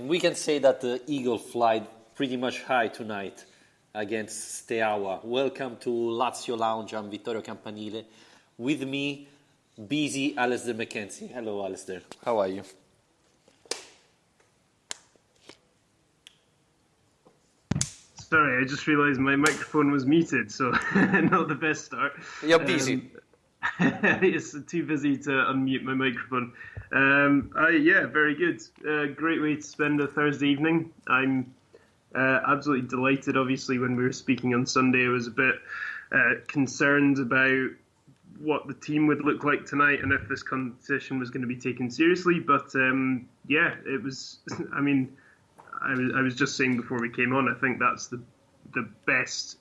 And we can say that the Eagle flied pretty much high tonight against Steaua. Welcome to Lazio Lounge. I'm Vittorio Campanile. With me, busy Alistair Mackenzie. Hello, Alistair. How are you? Sorry, I just realised my microphone was muted, so not the best start. You're busy. It's too busy to unmute my microphone. Yeah, very good. Great way to spend a Thursday evening. I'm absolutely delighted. Obviously, when we were speaking on Sunday, I was a bit concerned about what the team would look like tonight and if this competition was going to be taken seriously. But yeah, it was. I mean, I was just saying before we came on, I think that's the best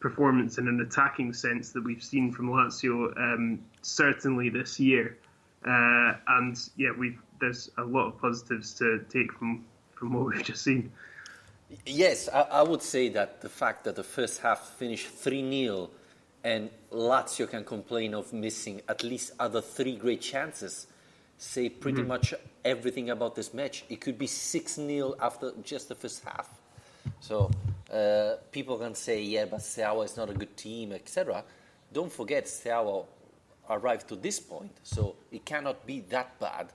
performance in an attacking sense that we've seen from Lazio, certainly this year. And yeah, there's a lot of positives to take from what we've just seen. Yes, I would say that the fact that the first half finished 3-0 and Lazio can complain of missing at least other 3 great chances say pretty much everything about this match. It could be 6-0 after just the first half. So people can say, yeah, but Steaua is not a good team, etc. Don't forget, Steaua arrived to this point, so it cannot be that bad.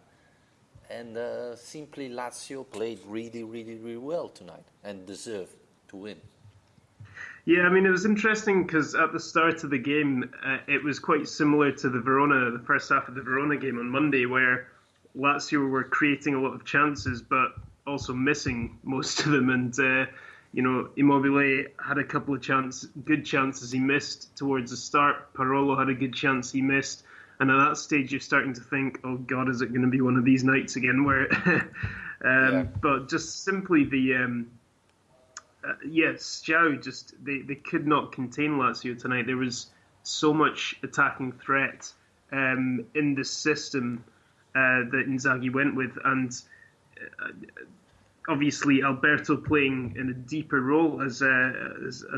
And simply Lazio played really, really, really well tonight and deserved to win. Yeah, I mean, it was interesting because at the start of the game, it was quite similar to the first half of the Verona game on Monday, where Lazio were creating a lot of chances, but also missing most of them. And, Immobile had a couple of good chances he missed towards the start. Parolo had a good chance he missed. And at that stage, you're starting to think, oh, God, is it going to be one of these nights again? Where, But just simply Steaua just they could not contain Lazio tonight. There was so much attacking threat in the system that Inzaghi went with, and obviously Alberto playing in a deeper role as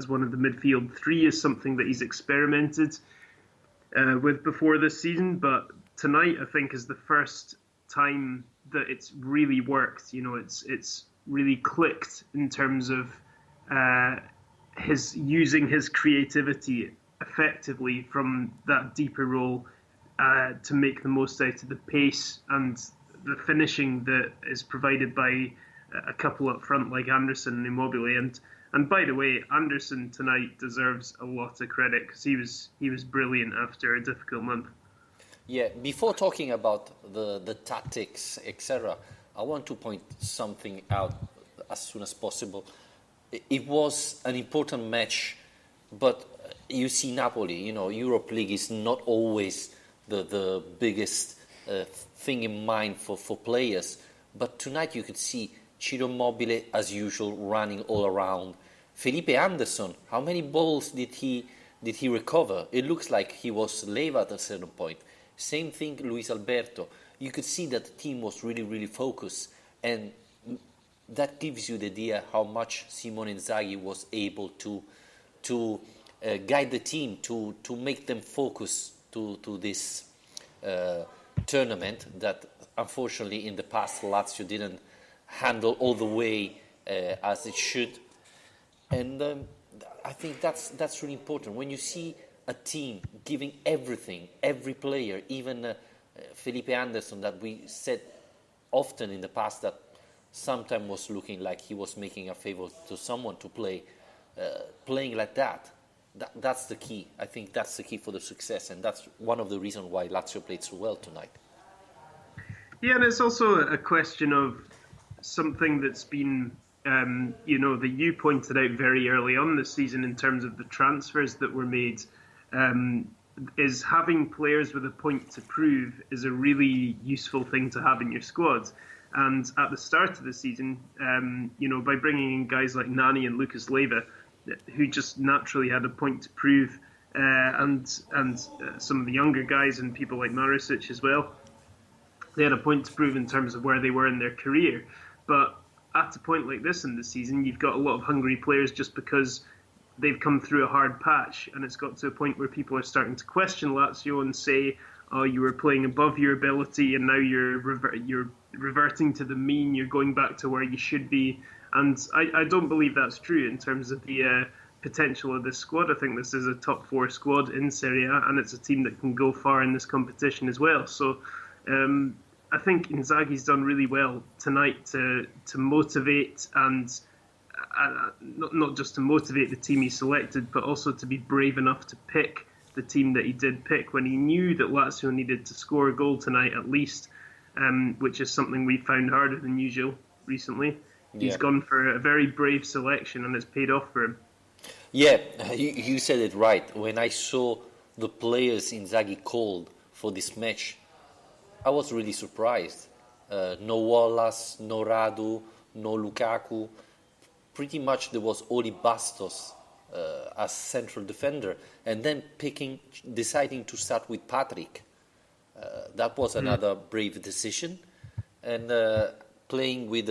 one of the midfield 3 is something that he's experimented with before this season. But tonight, I think, is the first time that it's really worked. It's really clicked in terms of using his creativity effectively from that deeper role to make the most out of the pace and the finishing that is provided by a couple up front like Anderson and Immobile. And by the way, Anderson tonight deserves a lot of credit because he was brilliant after a difficult month. Yeah, before talking about the tactics, etc., I want to point something out as soon as possible. It was an important match, but you see Napoli, Europe League is not always the biggest thing in mind for players. But tonight you could see Ciro Immobile, as usual, running all around. Felipe Anderson, how many balls did he recover? It looks like he was late at a certain point. Same thing, Luis Alberto. You could see that the team was really, really focused, and that gives you the idea how much Simone Inzaghi was able to guide the team, to make them focus to this tournament that unfortunately in the past Lazio didn't handle all the way as it should. And I think that's really important. When you see a team giving everything, every player, even Felipe Anderson, that we said often in the past that sometimes was looking like he was making a favor to someone to play, playing like that. That's the key. I think that's the key for the success, and that's one of the reasons why Lazio played so well tonight. Yeah, and it's also a question of something that's been, that you pointed out very early on this season in terms of the transfers that were made, is having players with a point to prove is a really useful thing to have in your squad. And at the start of the season, by bringing in guys like Nani and Lucas Leiva, who just naturally had a point to prove, and some of the younger guys and people like Marusic as well, they had a point to prove in terms of where they were in their career. But at a point like this in the season, you've got a lot of hungry players just because they've come through a hard patch, and it's got to a point where people are starting to question Lazio and say, oh, you were playing above your ability and now you're reverting to the mean. You're going back to where you should be, and I don't believe that's true in terms of the potential of this squad. I think this is a top 4 squad in Serie A, and it's a team that can go far in this competition as well. So I think Inzaghi's done really well tonight to motivate and not just to motivate the team he selected, but also to be brave enough to pick the team that he did pick when he knew that Lazio needed to score a goal tonight at least, which is something we found harder than usual recently. He's gone for a very brave selection, and it's paid off for him. Yeah, you said it right. When I saw the players Inzaghi called for this match, I was really surprised. No Wallace, no Radu, no Lukaku. Pretty much there was only Bastos as central defender, and then deciding to start with Patrick. That was another brave decision. And playing with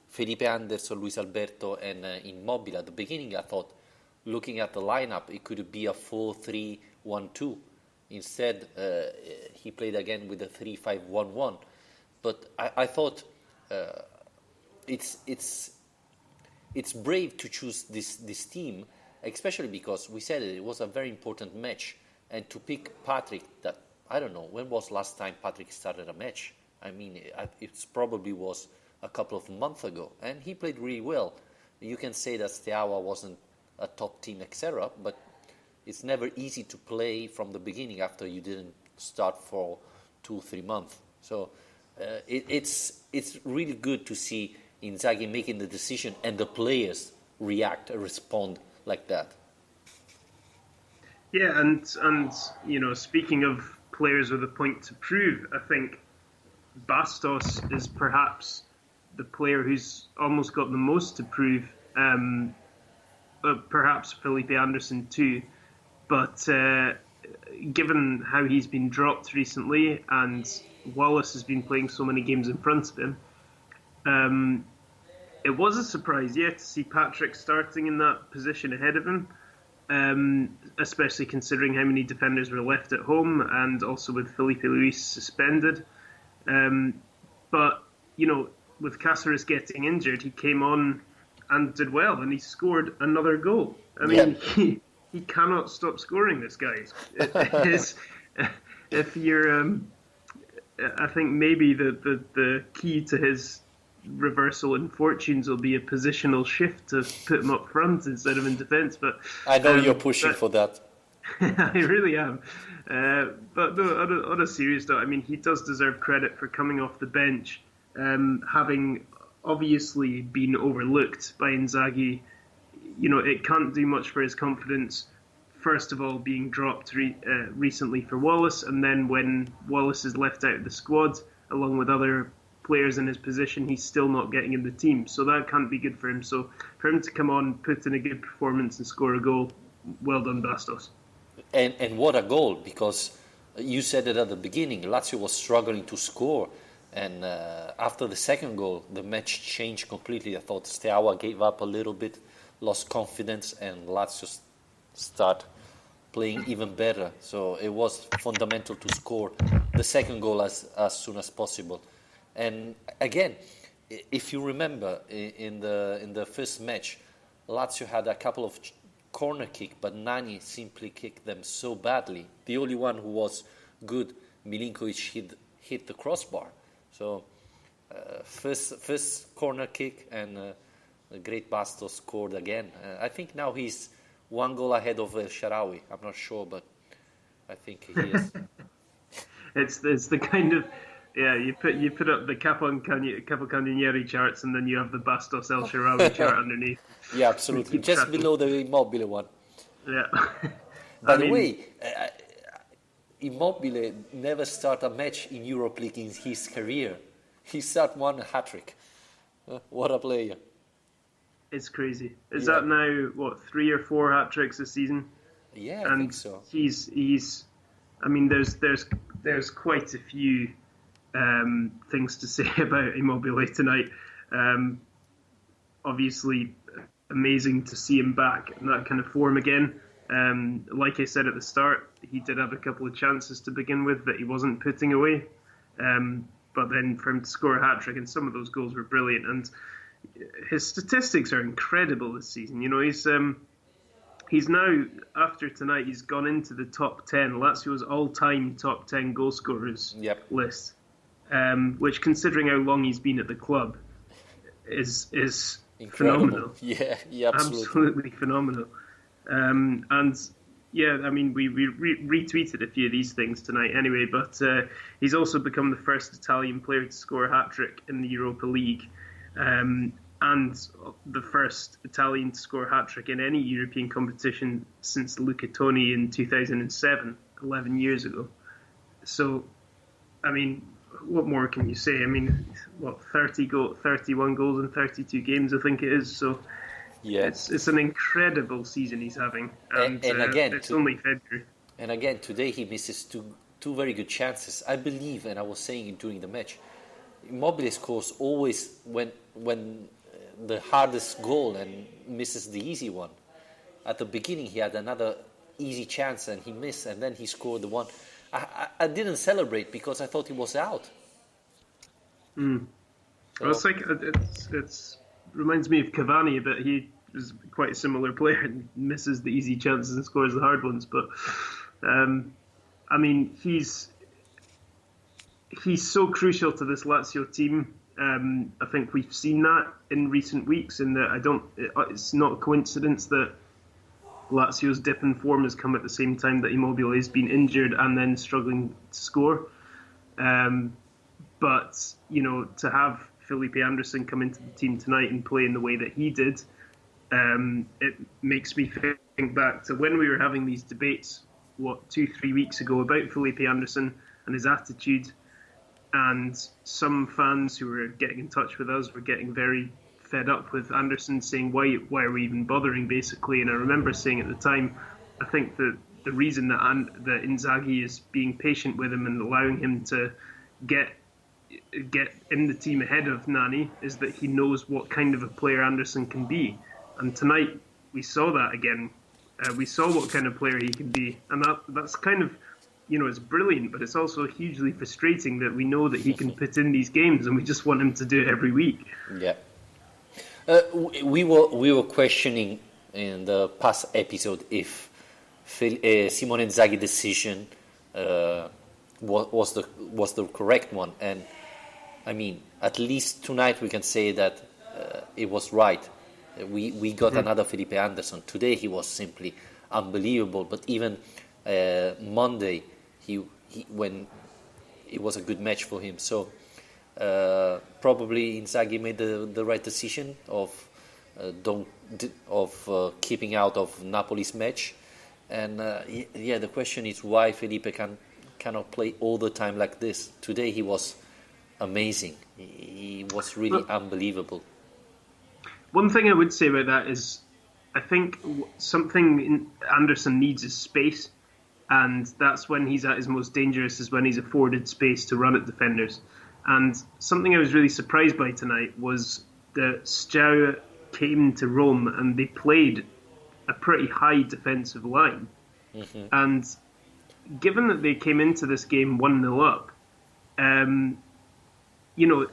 Felipe Anderson, Luis Alberto, and Immobile at the beginning, I thought, looking at the lineup, it could be a 4-3-1-2. Instead, he played again with a 3-5-1-1. But I thought it's brave to choose this team, especially because we said it was a very important match, and to pick Patrick. That I don't know when was last time Patrick started a match. I mean, it probably was a couple of months ago, and he played really well. You can say that Steaua wasn't a top team, etc., but it's never easy to play from the beginning after you didn't start for 2-3 months. So it's really good to see Inzaghi making the decision and the players respond like that. Yeah, and speaking of players with a point to prove, I think Bastos is perhaps the player who's almost got the most to prove. Perhaps Felipe Anderson too, but given how he's been dropped recently and Wallace has been playing so many games in front of him, it was a surprise, to see Patrick starting in that position ahead of him, especially considering how many defenders were left at home and also with Felipe Luis suspended. But, with Cáceres getting injured, he came on and did well, and he scored another goal. I mean, he cannot stop scoring, this guy. If you're, I think maybe the key to his reversal in fortunes will be a positional shift to put him up front instead of in defence. But I know you're pushing for that. I really am. But no, on a serious note, I mean, he does deserve credit for coming off the bench, having obviously been overlooked by Inzaghi. It can't do much for his confidence. First of all, being dropped recently for Wallace, and then when Wallace is left out of the squad, along with other players in his position, he's still not getting in the team. So that can't be good for him. So for him to come on, put in a good performance and score a goal, well done, Bastos. And what a goal, because you said it at the beginning, Lazio was struggling to score. And after the second goal, the match changed completely. I thought Steaua gave up a little bit, lost confidence, and Lazio start playing even better. So it was fundamental to score the second goal as soon as possible. And again, if you remember, in the first match, Lazio had a couple of corner kick, but Nani simply kicked them so badly. The only one who was good, Milinkovic, hit the crossbar. So first corner kick, and the great Bastos scored again. I think now he's one goal ahead of El Shaarawy. I'm not sure, but I think he is. It's the kind of, you put up the Capocannonieri charts, and then you have the Bastos El Shaarawy chart underneath. Yeah, absolutely. Just below the Immobile one. Yeah. By the way, Immobile never started a match in Europe League in his career. He started one hat-trick. What a player. It's crazy. Is that now, 3 or 4 hat-tricks this season? Yeah, I think so. He's I mean, there's quite a few things to say about Immobile tonight. Obviously, amazing to see him back in that kind of form again. Like I said at the start, he did have a couple of chances to begin with that he wasn't putting away. but then for him to score a hat-trick, and some of those goals were brilliant, and his statistics are incredible this season. You know, he's now, after tonight, he's gone into the top 10, Lazio's all-time top 10 goal scorers list, which, considering how long he's been at the club, is phenomenal. Yeah, absolutely phenomenal. And yeah, I mean, we retweeted a few of these things tonight anyway, but he's also become the first Italian player to score a hat-trick in the Europa League, and the first Italian to score a hat-trick in any European competition since Luca Toni in 2007, 11 years ago. So, I mean, what more can you say? I mean, 31 goals in 32 games, I think it is. So, yeah, it's an incredible season he's having. And again, it's only February. And again, today he misses two very good chances. I believe, and I was saying it during the match, Immobile scores always when the hardest goal and misses the easy one. At the beginning, he had another easy chance and he missed, and then he scored the one. I didn't celebrate because I thought he was out. So. Well, it's like it reminds me of Cavani, but he is quite a similar player and misses the easy chances and scores the hard ones. But I mean, he's so crucial to this Lazio team. I think we've seen that in recent weeks, in that it's not a coincidence that Lazio's dip in form has come at the same time that Immobile has been injured and then struggling to score. But, you know, to have Felipe Anderson come into the team tonight and play in the way that he did, it makes me think back to when we were having these debates, 2-3 weeks ago, about Felipe Anderson and his attitude. And some fans who were getting in touch with us were getting very fed up with Anderson, saying, why are we even bothering, basically? And I remember saying at the time, I think that the reason that Inzaghi is being patient with him and allowing him to get in the team ahead of Nani is that he knows what kind of a player Anderson can be. And tonight we saw that again. We saw what kind of player he can be. And that's kind of, you know, it's brilliant, but it's also hugely frustrating that we know that he can put in these games and we just want him to do it every week. Yeah. We were questioning in the past episode if Simone Inzaghi's decision was the correct one, and I mean, at least tonight we can say that it was right. We got another Felipe Anderson. Today he was simply unbelievable. But even Monday, when it was a good match for him. So probably Inzaghi made the right decision of keeping out of Napoli's match. And the question is why Felipe cannot play all the time like this. Today he was amazing. He was really unbelievable. One thing I would say about that is I think something Anderson needs is space, and that's when he's at his most dangerous, is when he's afforded space to run at defenders. And something I was really surprised by tonight was that Steaua came to Rome and they played a pretty high defensive line. Mm-hmm. And given that they came into this game 1-0 up, you know,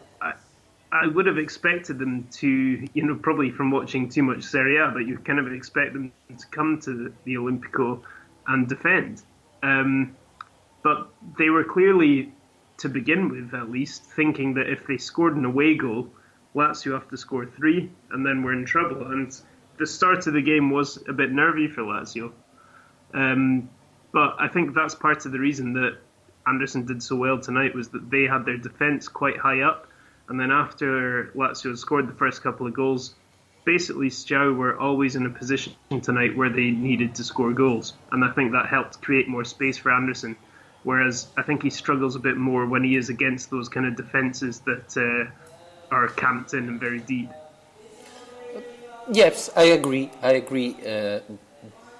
I would have expected them to, you know, probably from watching too much Serie A, but you kind of expect them to come to the Olimpico and defend. But they were clearly, to begin with at least, thinking that if they scored an away goal, Lazio have to score 3 and then we're in trouble. And the start of the game was a bit nervy for Lazio. But I think that's part of the reason that Anderson did so well tonight, was that they had their defence quite high up. And then after Lazio scored the first couple of goals, basically Steaua were always in a position tonight where they needed to score goals. And I think that helped create more space for Anderson. Whereas I think he struggles a bit more when he is against those kind of defences that are camped in and very deep. Yes, I agree.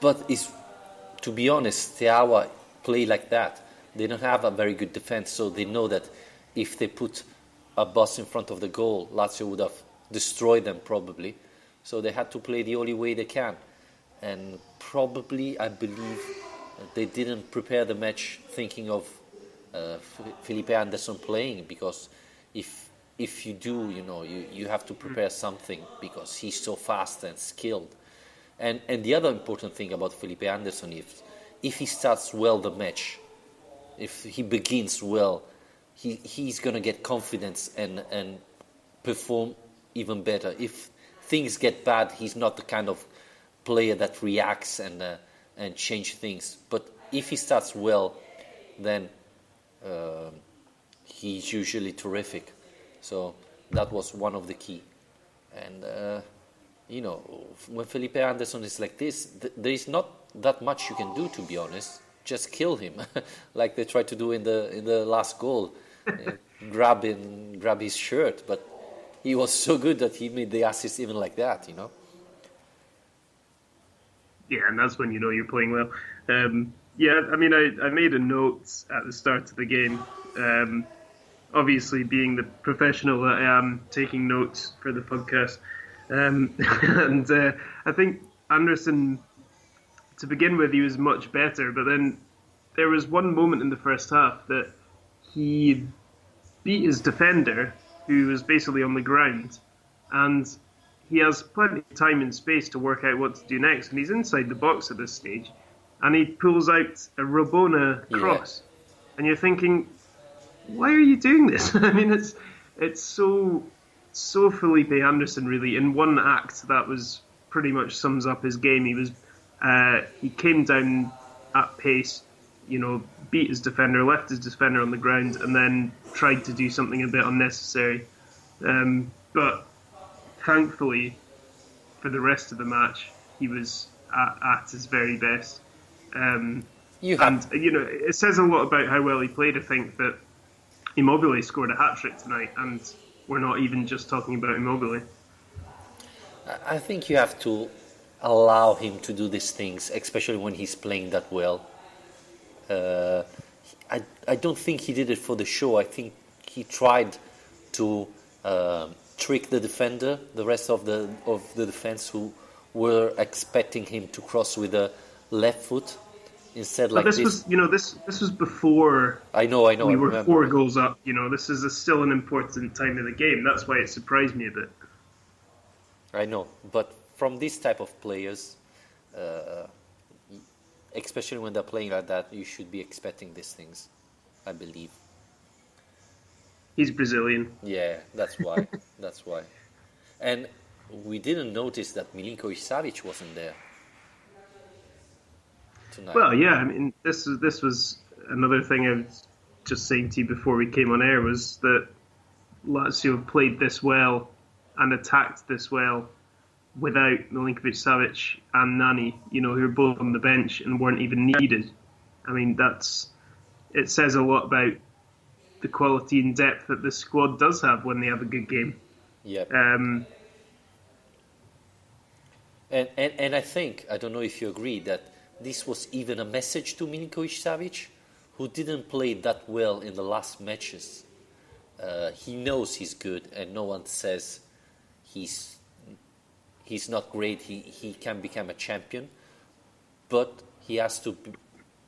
But to be honest, Steaua play like that. They don't have a very good defence, so they know that if they put a bus in front of the goal, Lazio would have destroyed them probably. So they had to play the only way they can. And probably, I believe, they didn't prepare the match thinking of Felipe Anderson playing, because if you do, you have to prepare something, because he's so fast and skilled. And the other important thing about Felipe Anderson is if he starts well the match, if he begins well, he's gonna get confidence and perform even better. If things get bad, he's not the kind of player that reacts and change things. But if he starts well, then he's usually terrific. So that was one of the key. And when Felipe Anderson is like this, there is not that much you can do, to be honest. Just kill him, like they tried to do in the last goal. Grab his shirt, but he was so good that he made the assist even like that, Yeah, and that's when you know you're playing well. I made a note at the start of the game. Obviously, being the professional that I am, taking notes for the podcast. And I think Anderson, to begin with, he was much better. But then there was one moment in the first half that he beat his defender, who was basically on the ground, and he has plenty of time and space to work out what to do next. And he's inside the box at this stage, and he pulls out a Rabona cross. Yeah. And you're thinking, why are you doing this? I mean, it's so Felipe Anderson, really. In one act, that was pretty much sums up his game. He came down at pace, beat his defender, left his defender on the ground, and then tried to do something a bit unnecessary. But thankfully, for the rest of the match, he was at his very best. It says a lot about how well he played. I think that Immobile scored a hat-trick tonight, and we're not even just talking about Immobile. I think you have to allow him to do these things, especially when he's playing that well. I don't think he did it for the show. I think he tried to trick the defender, the rest of the defense, who were expecting him to cross with a left foot instead. But like this was before. I know. We were 4 goals up. This is still an important time of the game. That's why it surprised me a bit. I know, but from this type of players, especially when they're playing like that, you should be expecting these things, I believe. He's Brazilian. Yeah, that's why. That's why. And we didn't notice that Milinkovic-Savic wasn't there tonight. Well, yeah, I mean, this was another thing I was just saying to you before we came on air, was that Lazio played this well and attacked this well without Milinkovic-Savic and Nani, who were both on the bench and weren't even needed. I mean, it says a lot about the quality and depth that the squad does have when they have a good game. Yeah. And I think, I don't know if you agree, that this was even a message to Milinkovic-Savic, who didn't play that well in the last matches. He knows he's good, and no one says he's not great. He can become a champion, but he has to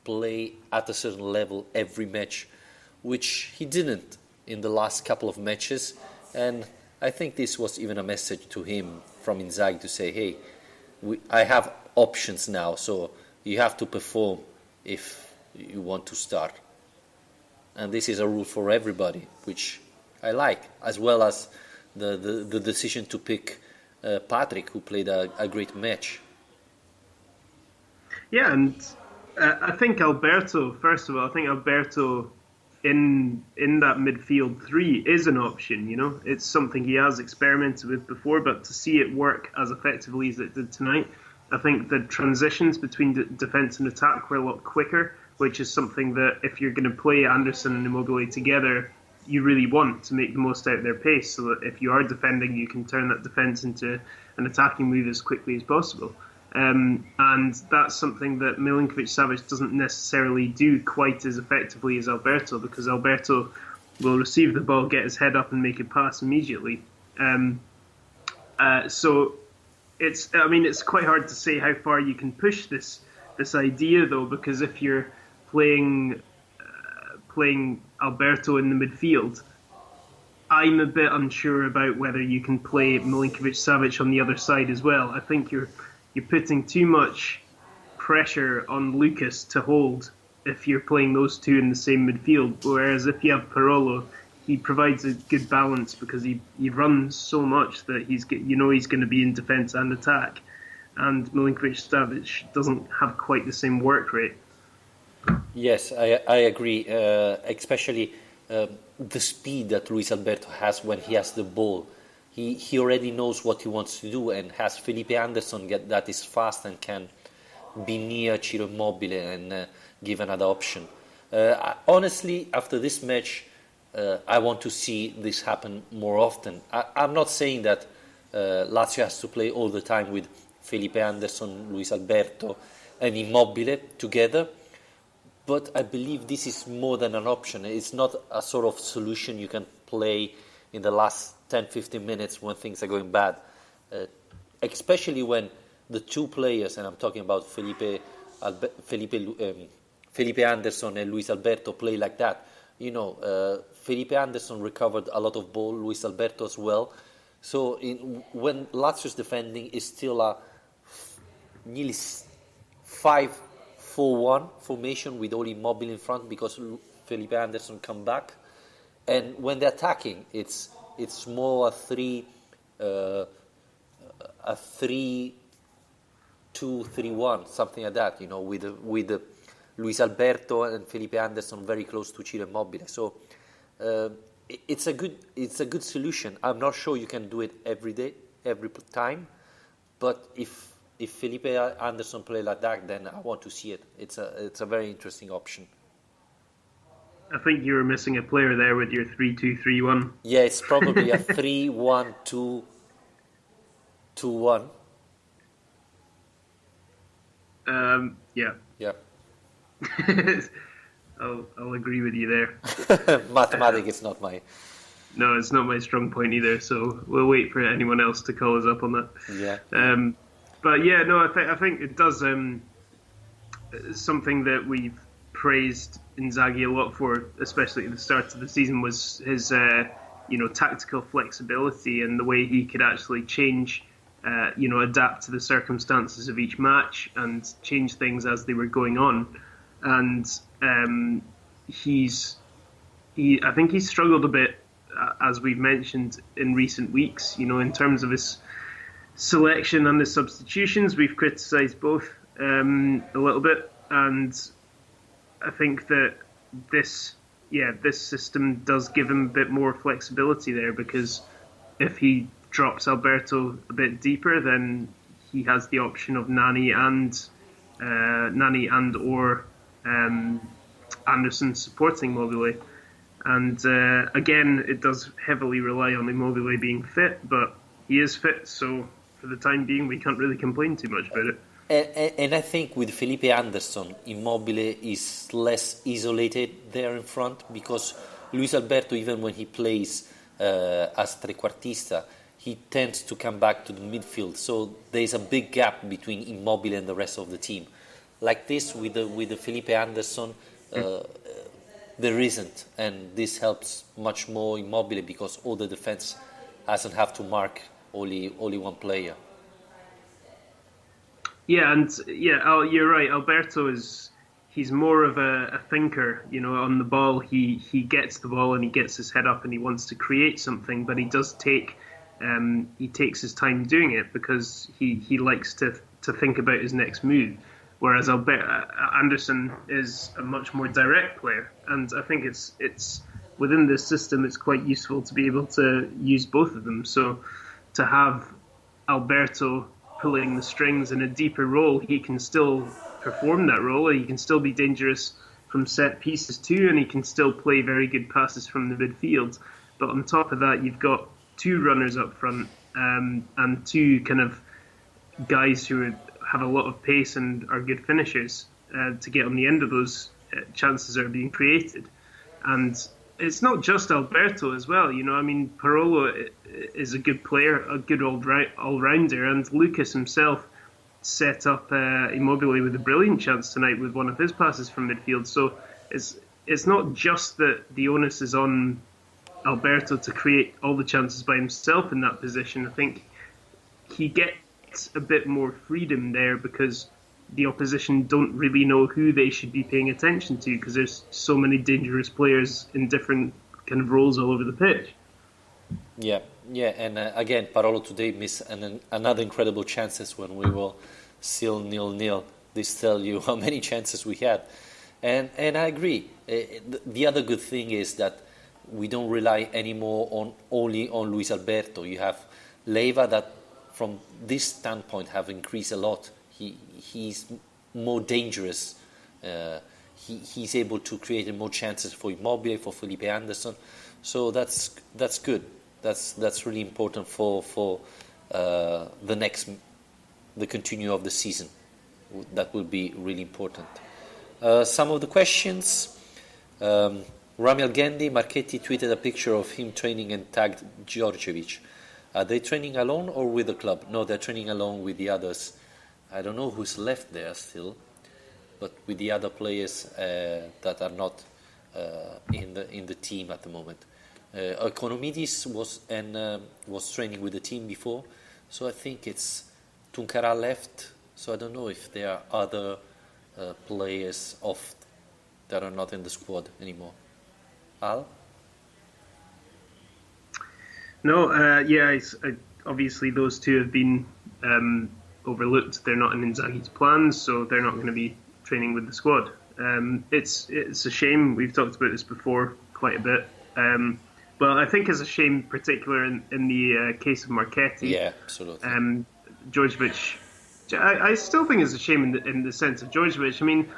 play at a certain level every match, which he didn't in the last couple of matches. And I think this was even a message to him from Inzaghi to say, hey, I have options now, so you have to perform if you want to start. And this is a rule for everybody, which I like, as well as the decision to pick Patrick, who played a great match. Yeah, and I think Alberto, first of all, in that midfield three is an option, It's something he has experimented with before, but to see it work as effectively as it did tonight, I think the transitions between defence and attack were a lot quicker, which is something that if you're going to play Anderson and Immobile together, you really want to make the most out of their pace, so that if you are defending, you can turn that defence into an attacking move as quickly as possible. And that's something that Milinkovic-Savic doesn't necessarily do quite as effectively as Alberto, because Alberto will receive the ball, get his head up and make a pass immediately. So it's quite hard to say how far you can push this idea, though, because if you're playing playing Alberto in the midfield, I'm a bit unsure about whether you can play Milinkovic-Savic on the other side as well. I think you're putting too much pressure on Lucas to hold if you're playing those two in the same midfield. Whereas if you have Parolo, he provides a good balance because he runs so much that he's going to be in defence and attack. And Milinkovic-Savic doesn't have quite the same work rate. Yes, I agree, especially the speed that Luis Alberto has when he has the ball. He already knows what he wants to do, and has Felipe Anderson that is fast and can be near Ciro Immobile and give another option. Honestly, after this match, I want to see this happen more often. I'm not saying that Lazio has to play all the time with Felipe Anderson, Luis Alberto and Immobile together, but I believe this is more than an option. It's not a sort of solution you can play in the last 10-15 minutes when things are going bad, especially when the two players, and I'm talking about Felipe Anderson and Luis Alberto, play like that. Felipe Anderson recovered a lot of ball, Luis Alberto as well. So when Lazio's defending is still a nearly 5-4-1 formation with only Immobile in front because Felipe Anderson come back, and when they're attacking, it's more a 3-2-3-1, something like that. With Luis Alberto and Felipe Anderson very close to Ciro Immobile. So it's a good solution. I'm not sure you can do it every day, every time, but if Felipe Anderson play like that, then I want to see it. It's a very interesting option. I think you were missing a player there with your 3-2-3-1. Yeah, it's probably a 3-1-2-1. Yeah. Yeah. I'll agree with you there. Mathematics is not my... No, it's not my strong point either, so we'll wait for anyone else to call us up on that. Yeah. But yeah, no, I think it does something that we've praised Inzaghi a lot for, especially at the start of the season, was his tactical flexibility and the way he could actually change, adapt to the circumstances of each match and change things as they were going on. And I think he's struggled a bit, as we've mentioned in recent weeks, in terms of his selection and the substitutions. We've criticised both a little bit, and I think that this system does give him a bit more flexibility there, because if he drops Alberto a bit deeper, then he has the option of Nani or Anderson supporting Immobile. And again, it does heavily rely on Immobile being fit, but he is fit, so for the time being, we can't really complain too much about it. And I think with Felipe Anderson, Immobile is less isolated there in front, because Luis Alberto, even when he plays as trequartista, he tends to come back to the midfield. So there's a big gap between Immobile and the rest of the team. Like this, with the Felipe Anderson, there isn't, and this helps much more Immobile because all the defense doesn't have to mark only one player. Yeah, and you're right. Alberto he's more of a thinker, on the ball. He gets the ball and he gets his head up and he wants to create something, but he does takes his time doing it because he likes to think about his next move. Whereas Anderson is a much more direct player, and I think it's within this system it's quite useful to be able to use both of them. So to have Alberto pulling the strings in a deeper role, he can still perform that role. He can still be dangerous from set pieces too, and he can still play very good passes from the midfield. But on top of that, you've got two runners up front and two kind of guys who have a lot of pace and are good finishers to get on the end of those chances that are being created. And it's not just Alberto as well. Parolo is a good player, a good all-rounder, and Lucas himself set up Immobile with a brilliant chance tonight with one of his passes from midfield. So it's not just that the onus is on Alberto to create all the chances by himself in that position. I think he gets a bit more freedom there because the opposition don't really know who they should be paying attention to because there's so many dangerous players in different kind of roles all over the pitch. Yeah, and again, Parolo today missed another incredible chances when we were still 0-0. This tell you how many chances we had, and I agree. The other good thing is that we don't rely anymore only on Luis Alberto. You have Leiva that, from this standpoint, have increased a lot. He's more dangerous. He's able to create more chances for Immobile, for Felipe Anderson. So that's good. That's really important for the continue of the season. That will be really important. Some of the questions. Rami Algendi, Marchetti tweeted a picture of him training and tagged Djordjevic. Are they training alone or with the club? No, they're training alone with the others. I don't know who's left there still, but with the other players that are not in the team at the moment. Okonomidis was training with the team before, so I think it's Tunkara left. So I don't know if there are other players that are not in the squad anymore. Al? No, obviously those two have been overlooked. They're not in Inzaghi's plans, so they're not going to be training with the squad. It's a shame. We've talked about this before quite a bit. But I think it's a shame, particularly in the case of Marchetti. Yeah, absolutely. Djordjevic, I still think it's a shame in the sense of Djordjevic. I mean,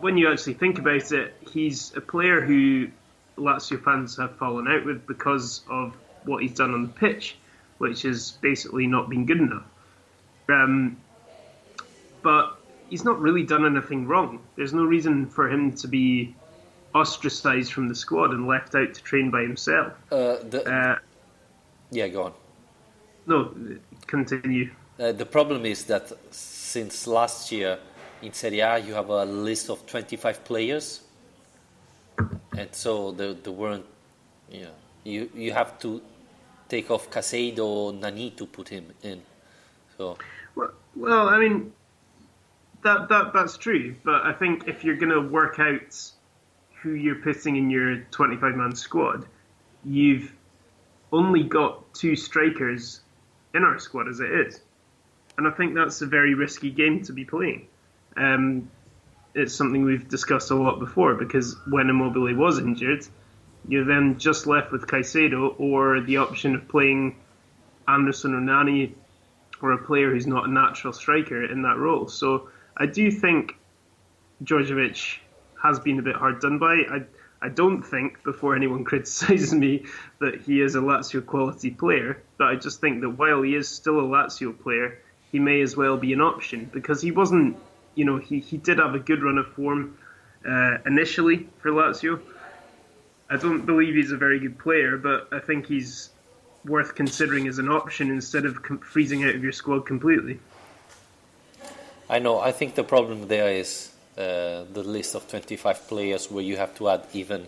when you actually think about it, he's a player who Lazio fans have fallen out with because of what he's done on the pitch, which has basically not been good enough. But he's not really done anything wrong. There's no reason for him to be ostracised from the squad and left out to train by himself. Yeah, go on. No, continue. The problem is that since last year in Serie A you have a list of 25 players, and so there weren't, you have to take off Casado or Nani to put him in. So well, I mean that's true, but I think if you're going to work out who you're putting in your 25-man squad, you've only got 2 strikers in our squad as it is. And I think that's a very risky game to be playing. It's something we've discussed a lot before, because when Immobile was injured, you're then just left with Caicedo or the option of playing Anderson or Nani or a player who's not a natural striker in that role. So I do think Djordjevic has been a bit hard done by. I don't think, before anyone criticises me, that he is a Lazio quality player, but I just think that while he is still a Lazio player, he may as well be an option, because he wasn't, he did have a good run of form initially for Lazio. I don't believe he's a very good player, but I think he's worth considering as an option instead of freezing out of your squad completely. I know. I think the problem there is the list of 25 players where you have to add even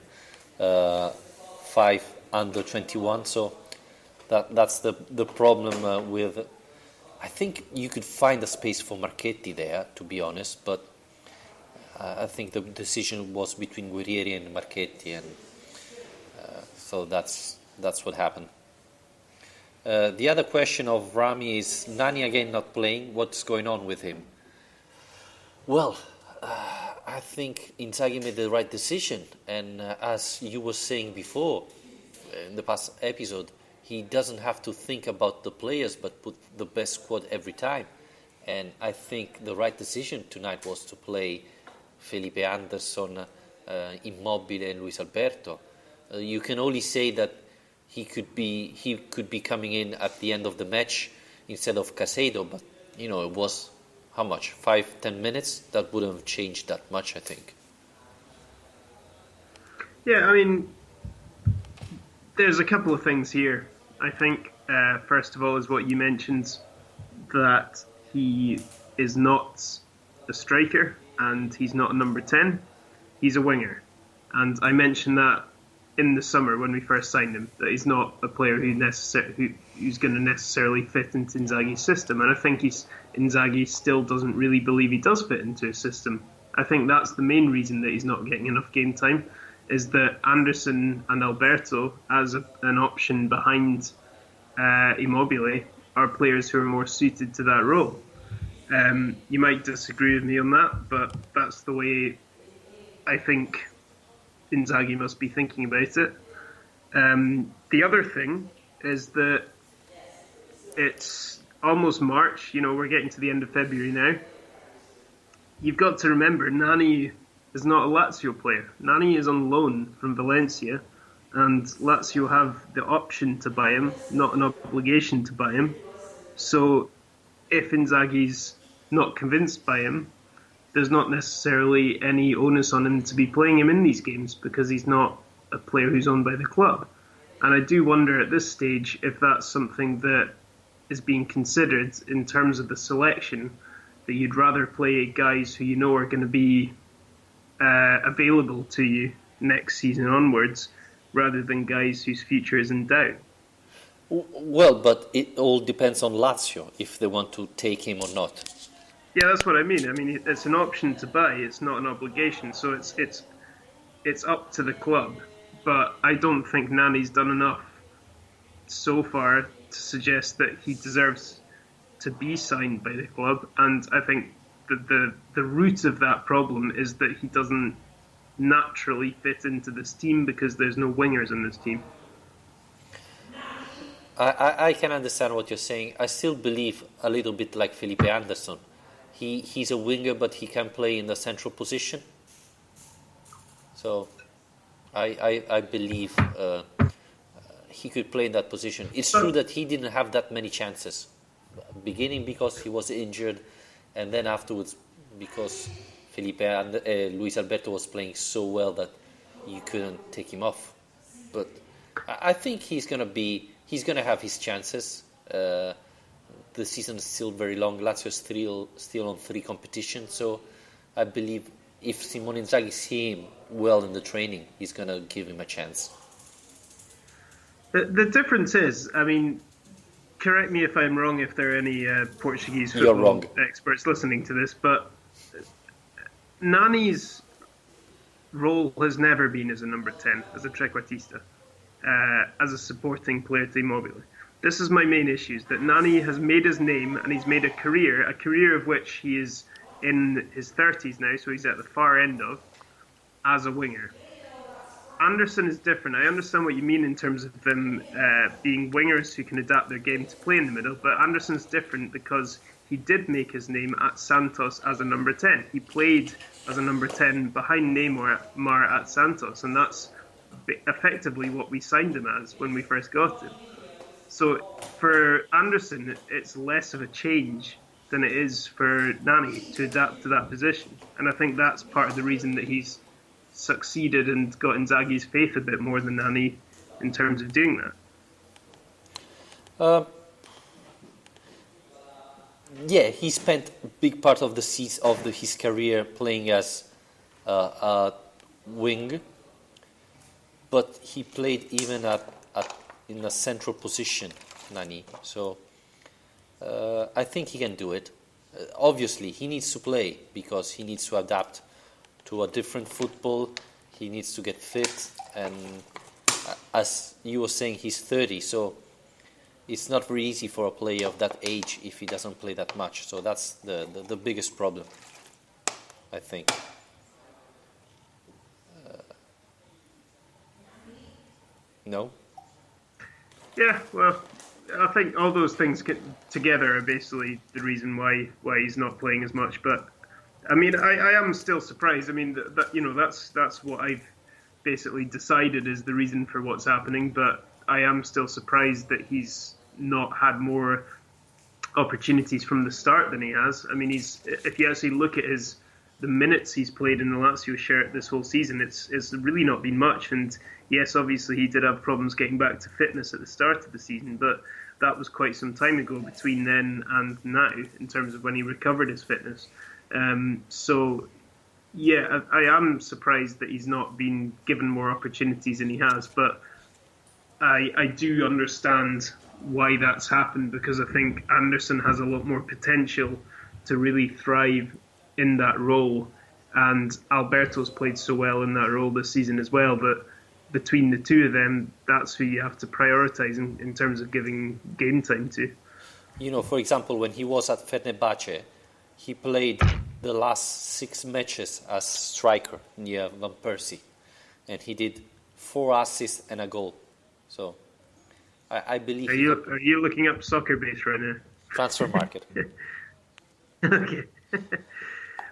5 under 21. So that's the problem with. I think you could find a space for Marchetti there, to be honest, but I think the decision was between Guerrieri and Marchetti, and so that's what happened. The other question of Rami is Nani again not playing. What's going on with him? Well, I think Inzaghi made the right decision, and as you were saying before in the past episode, he doesn't have to think about the players but put the best squad every time. And I think the right decision tonight was to play Felipe Anderson, Immobile and Luis Alberto. You can only say that he could be coming in at the end of the match instead of Casado, but it was how much? 5-10 minutes? That wouldn't have changed that much, I think. Yeah, I mean, there's a couple of things here. I think, first of all, is what you mentioned, that he is not a striker and he's not a number 10. He's a winger. And I mentioned that in the summer when we first signed him, that he's not a player who's going to necessarily fit into Inzaghi's system. And I think Inzaghi still doesn't really believe he does fit into his system. I think that's the main reason that he's not getting enough game time, is that Anderson and Alberto, as an option behind Immobile, are players who are more suited to that role. You might disagree with me on that, but that's the way I think Inzaghi must be thinking about it. The other thing is that it's almost March. We're getting to the end of February now. You've got to remember, Nani is not a Lazio player. Nani is on loan from Valencia, and Lazio have the option to buy him, not an obligation to buy him. So if Inzaghi's not convinced by him, there's not necessarily any onus on him to be playing him in these games because he's not a player who's owned by the club. And I do wonder at this stage if that's something that is being considered in terms of the selection, that you'd rather play guys who you know are going to be available to you next season onwards rather than guys whose future is in doubt. Well, but it all depends on Lazio if they want to take him or not. Yeah, that's what I mean. I mean, it's an option to buy. It's not an obligation. So it's up to the club. But I don't think Nani's done enough so far to suggest that he deserves to be signed by the club. And I think that the root of that problem is that he doesn't naturally fit into this team because there's no wingers in this team. I can understand what you're saying. I still believe a little bit like Felipe Anderson. He's a winger, but he can play in the central position. So I believe he could play in that position. It's true that he didn't have that many chances. Beginning because he was injured, and then afterwards because Felipe and Luis Alberto was playing so well that you couldn't take him off. But I think he's gonna have his chances. The season is still very long. Lazio is still on 3 competitions, so I believe if Simone Inzaghi sees him well in the training, he's gonna give him a chance. The difference is, I mean, correct me if I'm wrong, if there are any Portuguese football experts listening to this, but Nani's role has never been as a number 10, as a trequartista, as a supporting player to Immobile. This is my main issue, is that Nani has made his name and he's made a career of which he is in his 30s now, so he's at the far end of, as a winger. Anderson is different. I understand what you mean in terms of them being wingers who can adapt their game to play in the middle, but Anderson's different because he did make his name at Santos as a number 10. He played as a number 10 behind Neymar at Santos, and that's effectively what we signed him as when we first got him. So for Anderson, it's less of a change than it is for Nani to adapt to that position. And I think that's part of the reason that he's succeeded and got Inzaghi's faith a bit more than Nani in terms of doing that. Yeah, he spent a big part of his career playing as a wing, but he played even in a central position, Nani. So I think he can do it. Obviously, he needs to play because he needs to adapt to a different football. He needs to get fit, and as you were saying, he's 30, so it's not very easy for a player of that age if he doesn't play that much. So that's the biggest problem, I think. No? Yeah, well, I think all those things together are basically the reason why he's not playing as much. But I mean, I am still surprised. I mean, that's what I've basically decided is the reason for what's happening. But I am still surprised that he's not had more opportunities from the start than he has. I mean, if you actually look at the minutes he's played in the Lazio shirt this whole season, it's really not been much. And yes, obviously he did have problems getting back to fitness at the start of the season, but that was quite some time ago between then and now in terms of when he recovered his fitness. So Yeah, I am surprised that he's not been given more opportunities than he has, but I do understand why that's happened because I think Anderson has a lot more potential to really thrive in that role. And Alberto's played so well in that role this season as well. But between the two of them, that's who you have to prioritise in terms of giving game time to. You know, for example, when he was at Fenerbahce, he played the last 6 matches as striker near Van Persie, and he did 4 assists and a goal. So I believe Are you looking up soccer base right now? transfer market. Okay.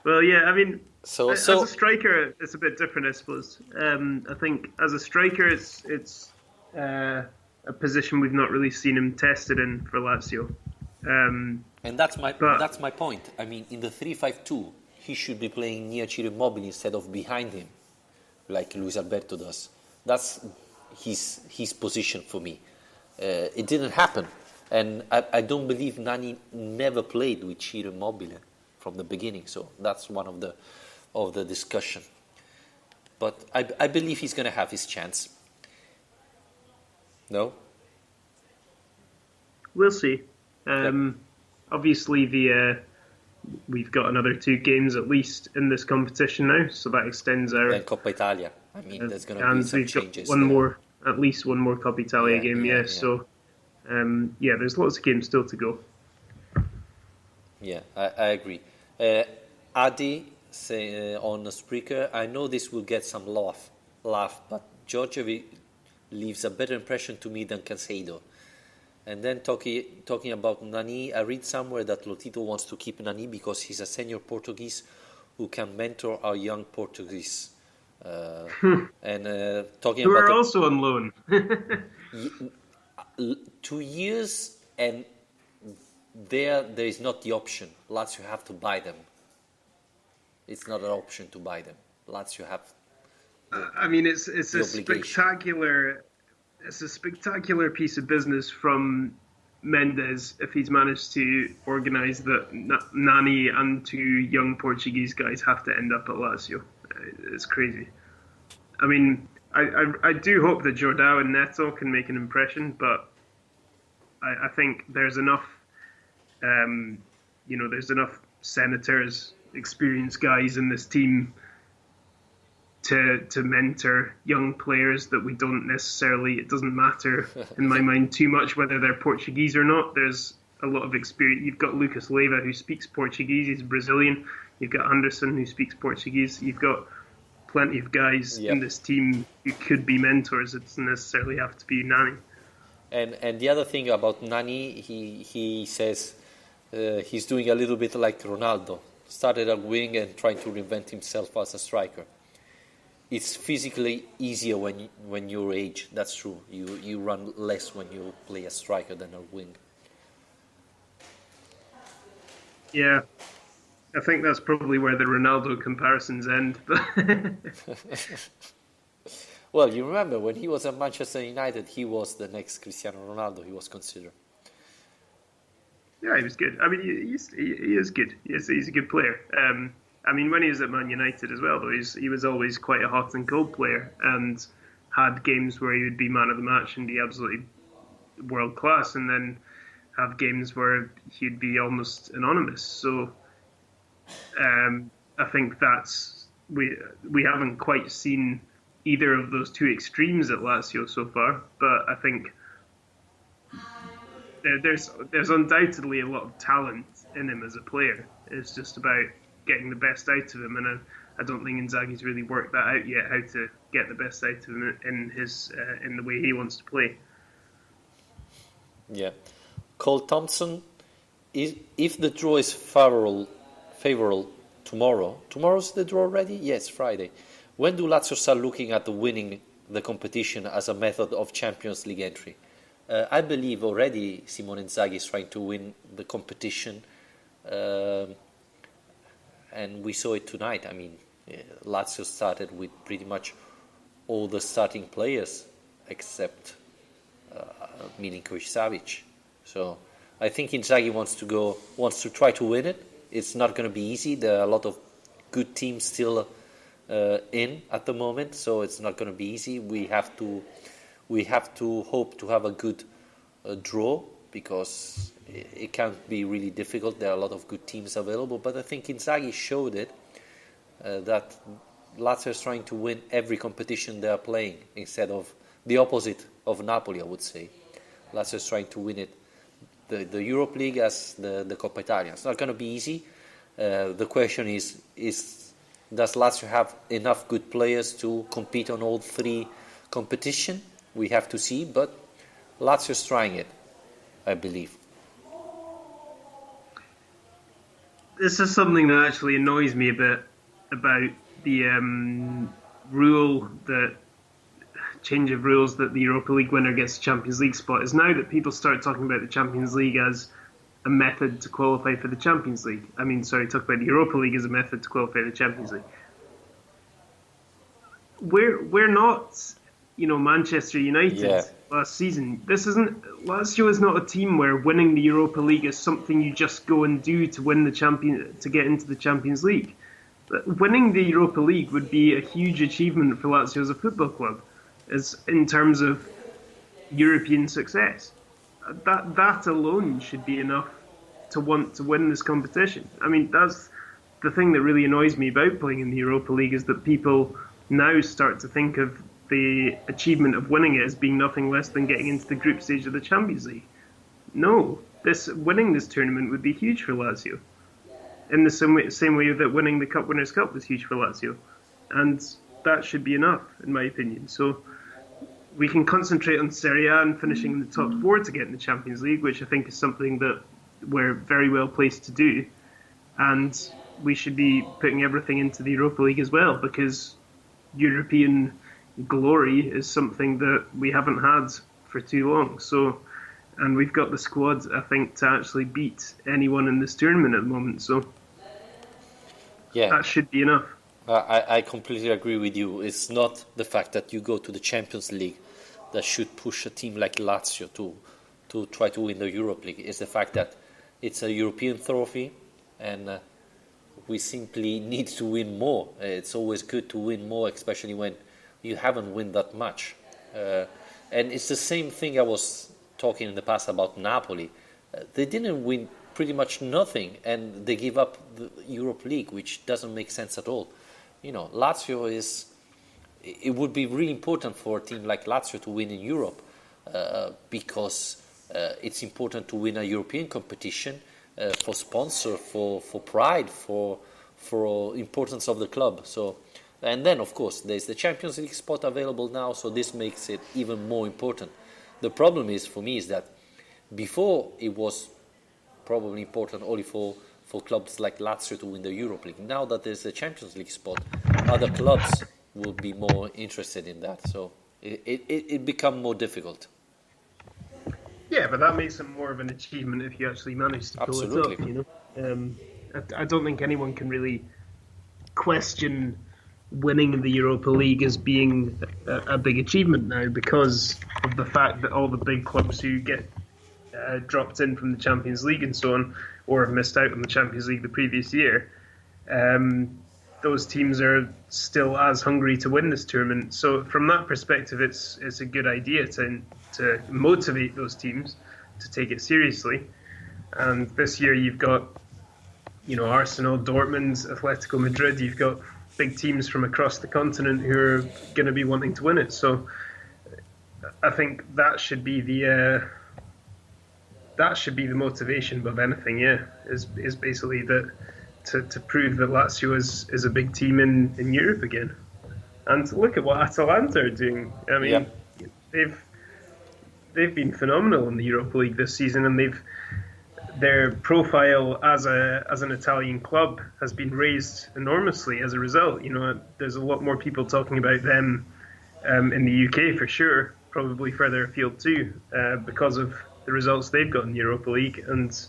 Well, yeah, I mean, So as a striker, it's a bit different, I suppose. I think as a striker, it's a position we've not really seen him tested in for Lazio. and that's my point. I mean, in the 3-5-2, he should be playing near Ciro Immobile instead of behind him, like Luis Alberto does. That's his position for me. It didn't happen, and I don't believe Nani never played with Ciro Immobile from the beginning. So that's one of the discussion. But I believe he's going to have his chance. No? We'll see. Obviously, we've got another 2 games at least in this competition now, so that extends our. And Coppa Italia. I mean, there's going to be and some we've got changes. at least one more Coppa Italia game. Yeah. So, there's lots of games still to go. Yeah, I agree. Adi say, on Spreaker, I know this will get some laugh, but Georgiev leaves a better impression to me than Cancedo. And then talking about Nani, I read somewhere that Lotito wants to keep Nani because he's a senior Portuguese who can mentor our young Portuguese. And talking Who about are also on loan. 2 years, and there is not the option. Lazio have to buy them. It's not an option to buy them. Lazio have. I mean, it's a spectacular piece of business from Mendes if he's managed to organise that Nani and 2 young Portuguese guys have to end up at Lazio. It's crazy. I mean, I do hope that Jordao and Neto can make an impression, but I think there's enough, there's enough Senators, experienced guys in this team to mentor young players that we don't necessarily, it doesn't matter in my mind too much whether they're Portuguese or not. There's a lot of experience. You've got Lucas Leiva who speaks Portuguese, he's Brazilian. You've got Anderson who speaks Portuguese. You've got plenty of guys in this team who could be mentors. It doesn't necessarily have to be Nani. And the other thing about Nani, he says he's doing a little bit like Ronaldo. Started at wing and trying to reinvent himself as a striker. It's physically easier when you're age. That's true. You run less when you play a striker than a wing. Yeah, I think that's probably where the Ronaldo comparisons end. Well, you remember when he was at Manchester United, he was the next Cristiano Ronaldo. He was considered. Yeah, he was good. I mean, he is good. He's a good player. I mean, when he was at Man United as well, though, he was always quite a hot and cold player and had games where he would be man of the match and be absolutely world class, and then have games where he'd be almost anonymous. So I think that's we haven't quite seen either of those 2 extremes at Lazio so far, but I think there's undoubtedly a lot of talent in him as a player. It's just about getting the best out of him, and I don't think Inzaghi's really worked that out yet, how to get the best out of him in the way he wants to play. Yeah. Cole Thompson, if the draw is favorable tomorrow's the draw already? Yes, Friday. When do Lazio start looking at winning the competition as a method of Champions League entry? I believe already Simone Inzaghi is trying to win the competition, and we saw it tonight. I mean, Lazio started with pretty much all the starting players except Milinkovic-Savic. So I think Inzaghi wants to try to win it. It's not going to be easy. There are a lot of good teams still in at the moment, so it's not going to be easy. We have to hope to have a good draw, because it can't be really difficult. There are a lot of good teams available, but I think Inzaghi showed it that Lazio is trying to win every competition they are playing, instead of the opposite of Napoli, I would say. Lazio is trying to win it, the Europa League as the Coppa Italia. It's not going to be easy. The question is does Lazio have enough good players to compete on all three competitions? We have to see, but Lazio is trying it, I believe. This is something that actually annoys me a bit about the change of rules that the Europa League winner gets a Champions League spot, is now that people start talking about the Champions League as a method to qualify for the Champions League. Talk about the Europa League as a method to qualify for the Champions League. We're not, Manchester United last season. Lazio is not a team where winning the Europa League is something you just go and do to win to get into the Champions League. Winning the Europa League would be a huge achievement for Lazio as a football club, as in terms of European success. That alone should be enough to want to win this competition. That's the thing that really annoys me about playing in the Europa League, is that people now start to think of the achievement of winning it as being nothing less than getting into the group stage of the Champions League. No, winning this tournament would be huge for Lazio, in the same way that winning the Cup Winners' Cup was huge for Lazio, and that should be enough, in my opinion. So we can concentrate on Serie A and finishing in the top four to get in the Champions League, which I think is something that we're very well placed to do, and we should be putting everything into the Europa League as well, because European glory is something that we haven't had for too long. So, and we've got the squad, I think, to actually beat anyone in this tournament at the moment. So, that should be enough. I completely agree with you. It's not the fact that you go to the Champions League that should push a team like Lazio to try to win the Europa League. It's the fact that it's a European trophy, and we simply need to win more. It's always good to win more, especially when you haven't won that much. And it's the same thing I was talking in the past about Napoli. They didn't win pretty much nothing, and they give up the Europa League, which doesn't make sense at all. Lazio it would be really important for a team like Lazio to win in Europe, because it's important to win a European competition for sponsor, for pride, for importance of the club. So, and then of course there's the Champions League spot available now, so this makes it even more important. The problem is for me is that before it was probably important only for clubs like Lazio to win the Europa League. Now that there's a Champions League spot, other clubs will be more interested in that. So it becomes more difficult. Yeah, but that makes it more of an achievement if you actually manage to pull it off. I don't think anyone can really question winning the Europa League as being a big achievement now, because of the fact that all the big clubs who get dropped in from the Champions League and so on, or have missed out on the Champions League the previous year, those teams are still as hungry to win this tournament. So from that perspective, it's a good idea to motivate those teams to take it seriously. And this year you've got, Arsenal, Dortmund, Atletico Madrid. You've got big teams from across the continent who are going to be wanting to win it. So I think that should be the motivation above anything. Is basically that to prove that Lazio is a big team in Europe again. And look at what Atalanta are doing. They've been phenomenal in the Europa League this season, and their profile as an Italian club has been raised enormously as a result. There's a lot more people talking about them in the UK for sure, probably further afield too, because of the results they've got in the Europa League, and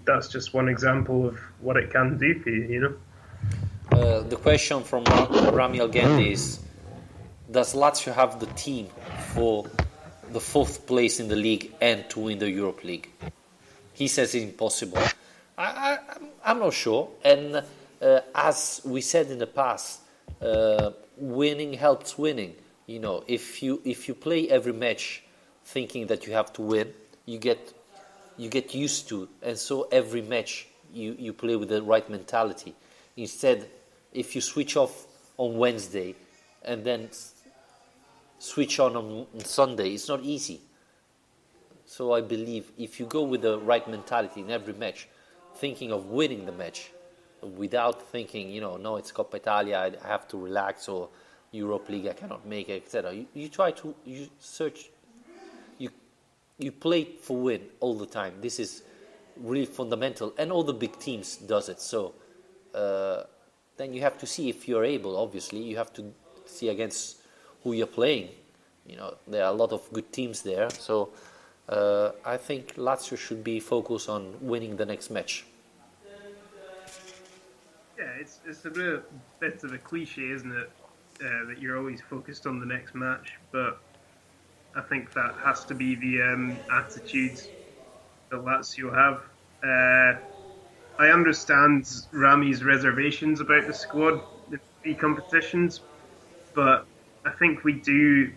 that's just one example of what it can do for you. The question from Rami Algendi is: does Lazio have the team for the fourth place in the league and to win the Europa League? He says it's impossible. I'm not sure, and as we said in the past, winning helps winning. You know, if you play every match thinking that you have to win, you get used to, and so every match you play with the right mentality. Instead, if you switch off on Wednesday and then switch on Sunday, it's not easy. So I believe if you go with the right mentality in every match, thinking of winning the match, without thinking, no, it's Coppa Italia, I have to relax, or Europe League, I cannot make it, etc. You play for win all the time. This is really fundamental, and all the big teams does it. So then you have to see if you're able. Obviously, you have to see against who you're playing. There are a lot of good teams there. So I think Lazio should be focused on winning the next match. Yeah, it's a bit of a cliche, isn't it? That you're always focused on the next match, but I think that has to be the attitude that Lazio have. I understand Rami's reservations about the squad in 3 competitions, but I think we do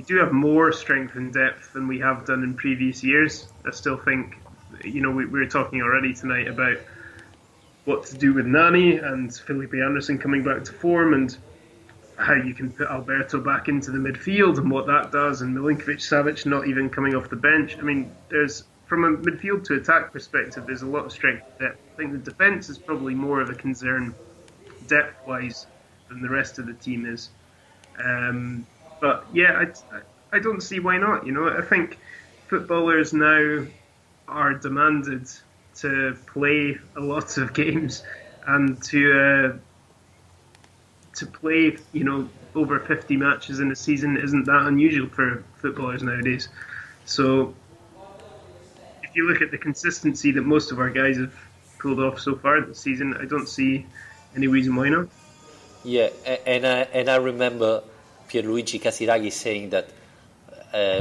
have more strength and depth than we have done in previous years. I still think, we were talking already tonight about what to do with Nani and Felipe Anderson coming back to form, and how you can put Alberto back into the midfield and what that does, and Milinkovic-Savic not even coming off the bench. I mean, from a midfield to attack perspective, there's a lot of strength there. I think the defence is probably more of a concern depth-wise than the rest of the team is. But yeah, I don't see why not. I think footballers now are demanded to play a lot of games, and to play, over 50 matches in a season isn't that unusual for footballers nowadays. So if you look at the consistency that most of our guys have pulled off so far this season, I don't see any reason why not. Yeah, and I remember Pierluigi Casiraghi saying that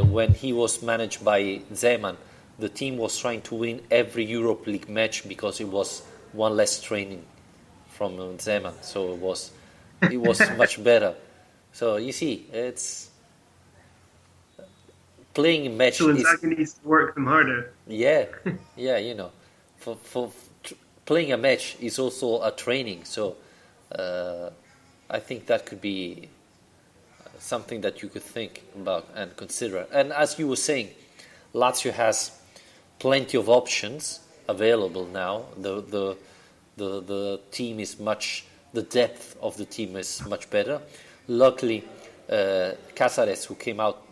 when he was managed by Zeman, the team was trying to win every Europe League match because it was one less training from Zeman, so it was much better. So you see, it's playing a match. So Inzaghi needs to work them harder. Yeah, for playing a match is also a training. So I think that could be something that you could think about and consider. And as you were saying, Lazio has plenty of options available now. The team is the depth of the team is much better. Luckily, Casares, who came out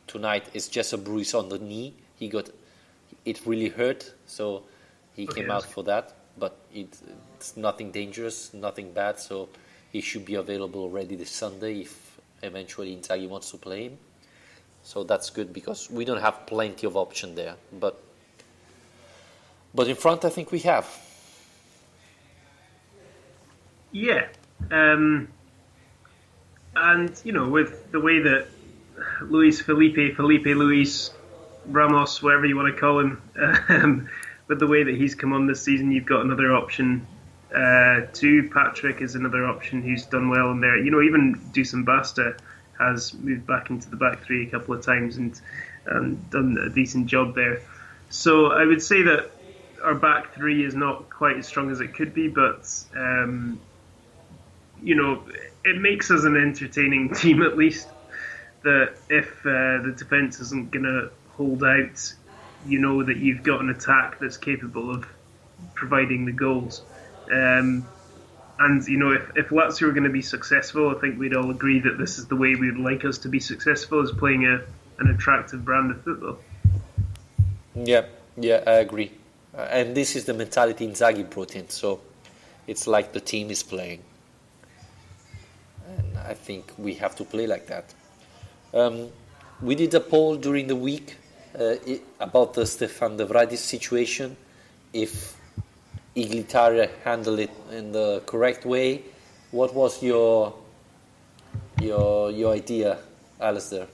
tonight, is just a bruise on the knee. It really hurt, so he came out for that. But it's nothing dangerous, nothing bad, so he should be available already this Sunday if eventually Inzaghi wants to play him. So that's good, because we don't have plenty of option there. But in front, I think we have. Yeah. And, with the way that Felipe Luis, Ramos, whatever you want to call him, with the way that he's come on this season, you've got another option too. Patrick is another option who's done well in there. Even Dusan Basta has moved back into the back three a couple of times and done a decent job there. So I would say that our back three is not quite as strong as it could be, but it makes us an entertaining team, at least. That if the defence isn't going to hold out, that you've got an attack that's capable of providing the goals. And if Lazio are going to be successful, I think we'd all agree that this is the way we'd like us to be successful, is playing an attractive brand of football. Yeah, I agree. And this is the mentality Inzaghi brought in, so it's like the team is playing. And I think we have to play like that. We did a poll during the week about the Stefan De Vrij situation, if Iglitare handled it in the correct way. What was your idea, Alistair?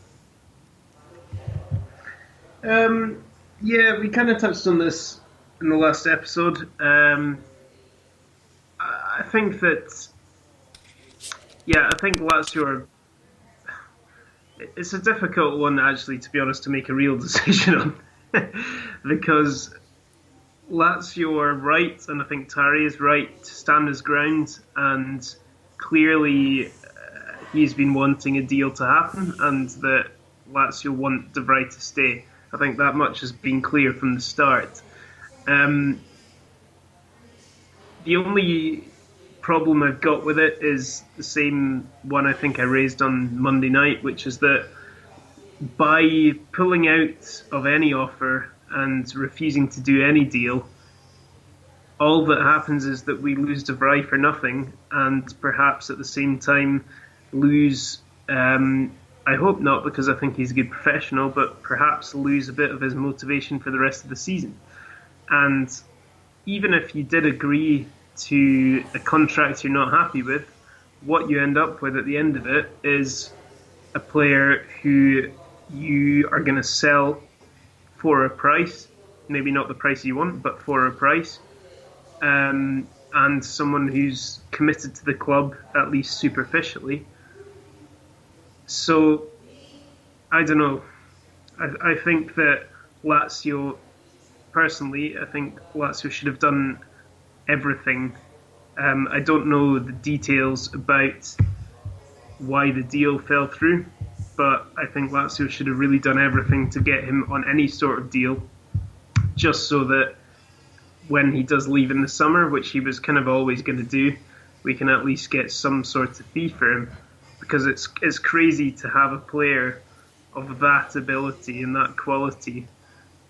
Yeah, we kind of touched on this in the last episode. I think that, I think Lazio it's a difficult one, actually, to be honest, to make a real decision on. Because Lazio are right, and I think Tari is right, to stand his ground, and clearly he's been wanting a deal to happen, and that Lazio want De Vrij to stay. I think that much has been clear from the start. The only problem I've got with it is the same one I think I raised on Monday night, which is that by pulling out of any offer and refusing to do any deal, all that happens is that we lose De Vrij for nothing, and perhaps at the same time lose, I hope not, because I think he's a good professional, but perhaps lose a bit of his motivation for the rest of the season. And even if you did agree to a contract you're not happy with, what you end up with at the end of it is a player who you are going to sell for a price, maybe not the price you want, but for a price, and someone who's committed to the club, at least superficially. So, I don't know. I think that Lazio, personally, I think Lazio should have done everything. I don't know the details about why the deal fell through, but I think Lazio should have really done everything to get him on any sort of deal, just so that when he does leave in the summer, which he was kind of always going to do, we can at least get some sort of fee for him. Because it's crazy to have a player of that ability and that quality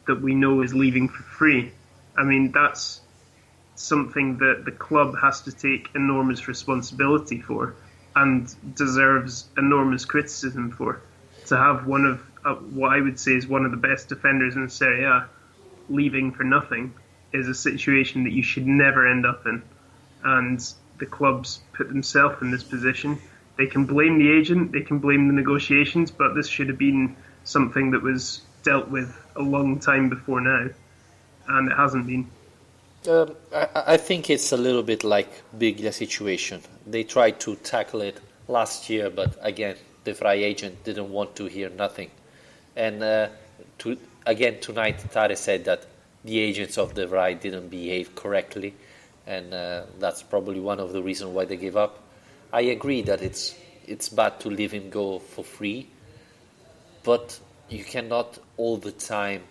that we know is leaving for free. I mean, that's something that the club has to take enormous responsibility for and deserves enormous criticism for. To have one of what I would say is one of the best defenders in Serie A leaving for nothing is a situation that you should never end up in. And the clubs put themselves in this position. They can blame the agent, they can blame the negotiations, but this should have been something that was dealt with a long time before now, and it hasn't been. I think it's a little bit like Biglia situation. They tried to tackle it last year, but again, the Vrij agent didn't want to hear nothing. And tonight, Tare said that the agents of De Vrij didn't behave correctly, and that's probably one of the reasons why they gave up. I agree that it's bad to leave him go for free, but you cannot all the time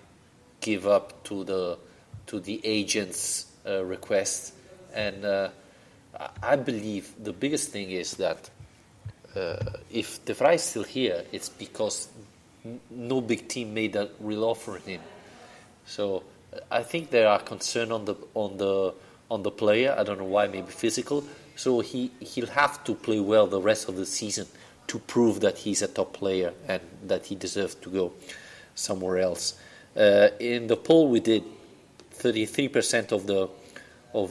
give up to the agent's request. And I believe the biggest thing is that if De Vrij is still here, it's because no big team made a real offer on him. So I think there are concerns on the player. I don't know why, maybe physical. So he'll have to play well the rest of the season to prove that he's a top player and that he deserves to go somewhere else. In the poll we did, 33% of